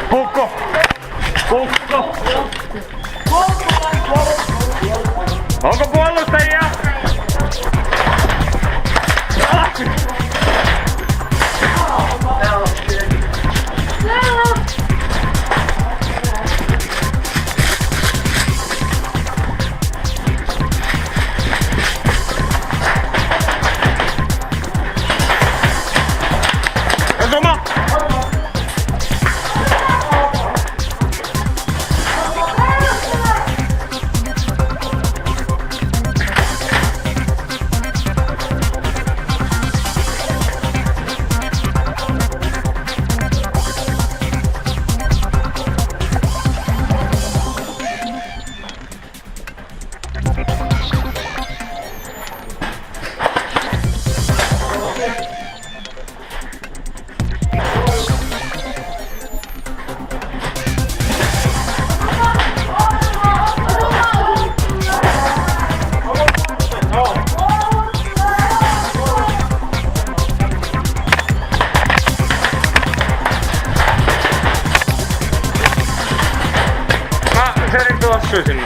Pukko! Pukko! Onko puolustajia? Kysyn.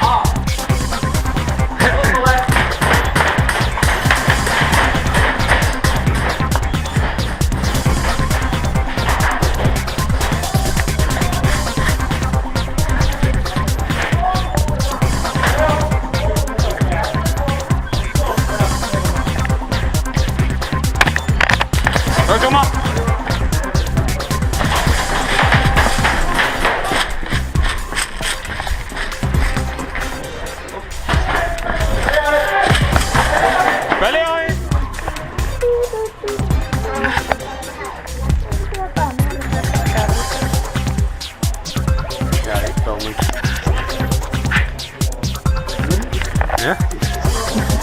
Yeah?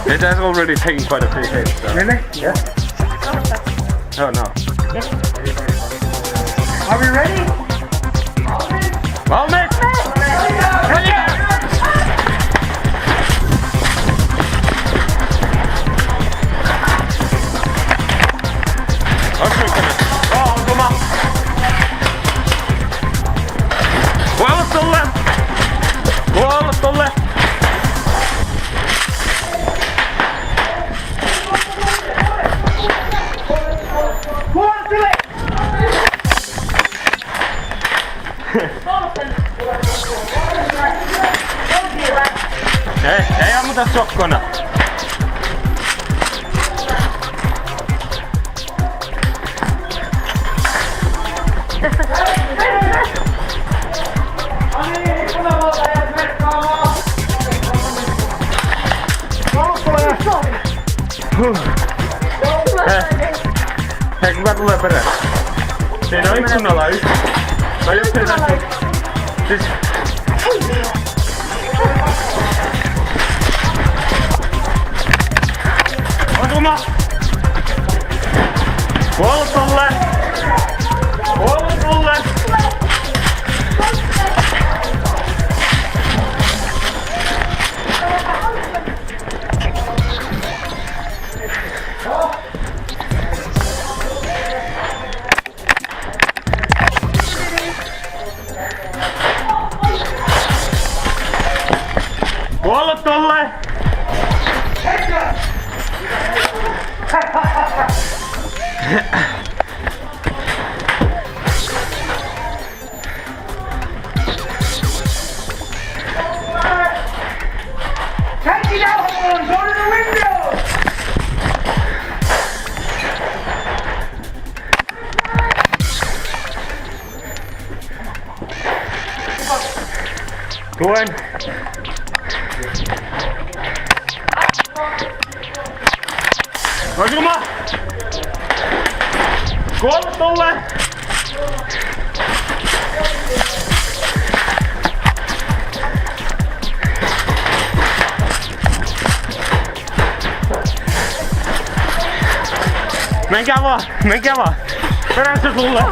It has already taken quite a few hits. So. Really? Yeah. Oh no. Yeah. Are we ready? Valmiit! Ei ammuta sokkona. Hei, kuka tulee perään? Siinä on ikkunalla yksi. Mä just heitän sun. Siis... Osuma! Puolu tolle! Puolu tolle! Puolu tolle! Take it out, go to the window! Tuen. Osuma! Kuollu tolle! Menkää vaan! Perässä sulle!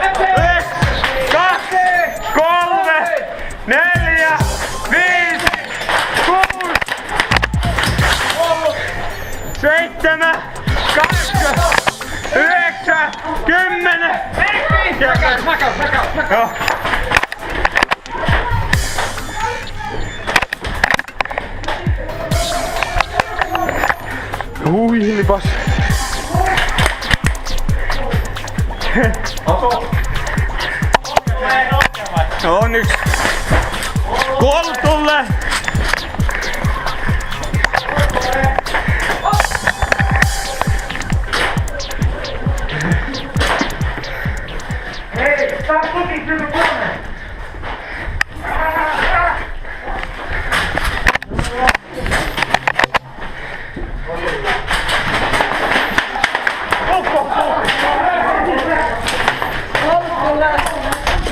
Yksi, 2, 3! 4, 5, 6, 7, 8, 9, 10. Joo. Lipas. On yksi. Kuollut tulee. Hey, stop looking through the corner.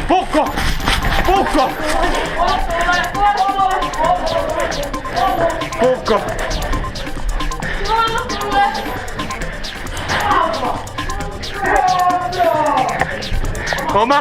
Pukko! Pukko! Pukko! Oma!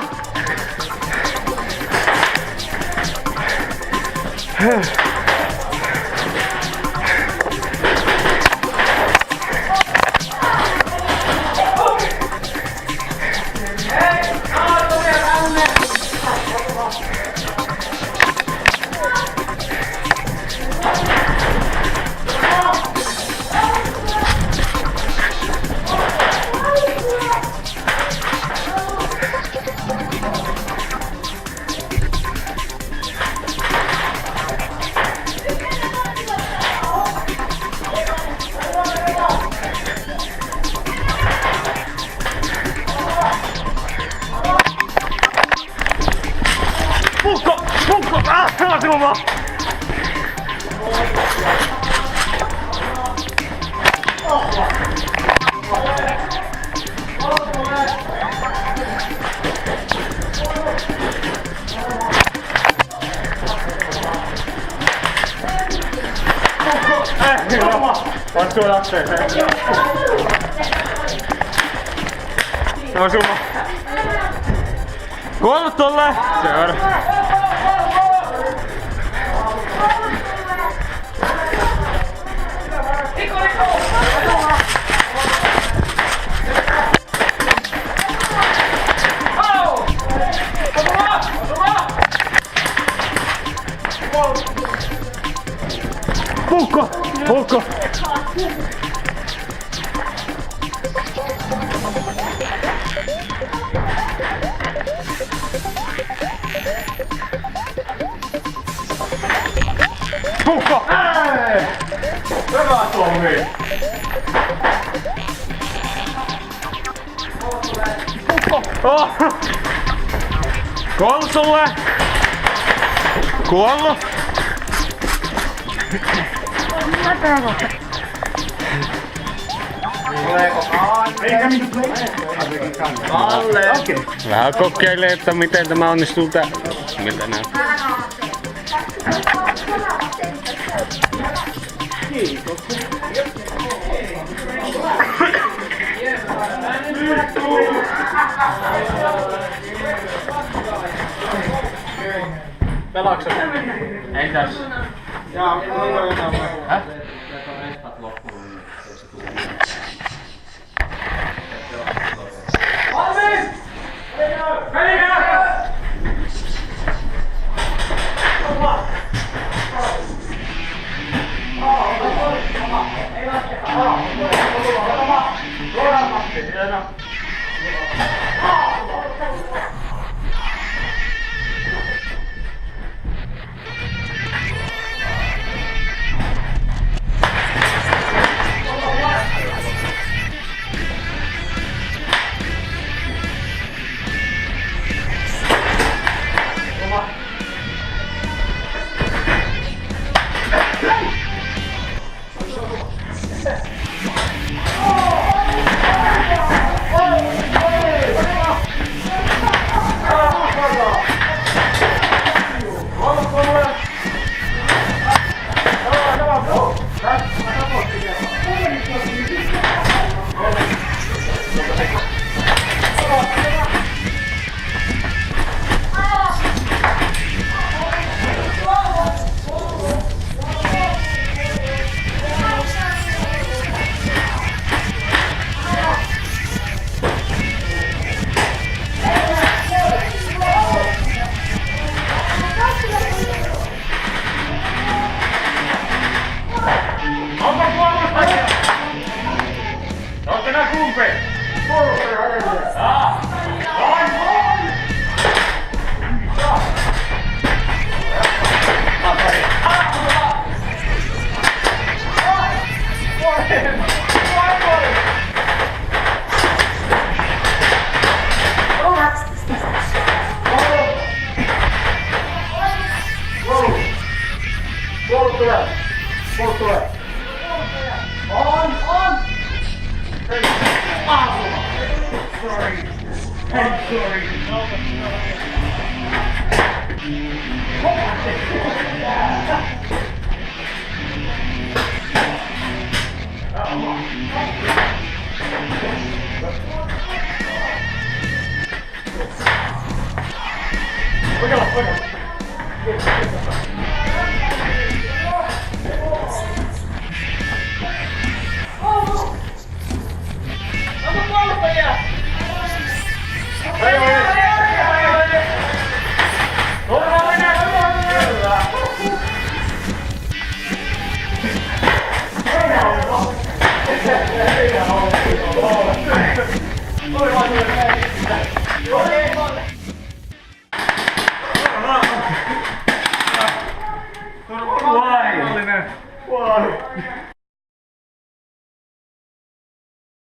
Pukko! Pukko! Ah! Pelasin mua! On sulla lähteeseen. On summa. Kuollut tolle! Seura. Pukko! Pukko! Pukko! Hyvä Tommi! Pukko! Oh. Kuollut sulle! Kuollut! Vähän kokeilee, että miten tämä onnistuu täällä. Miltä näyttää? Pelaatko? Ei tässä. Jaa, häh? tulee. Puolet tulee. On! Sorry. I'm sorry. Why?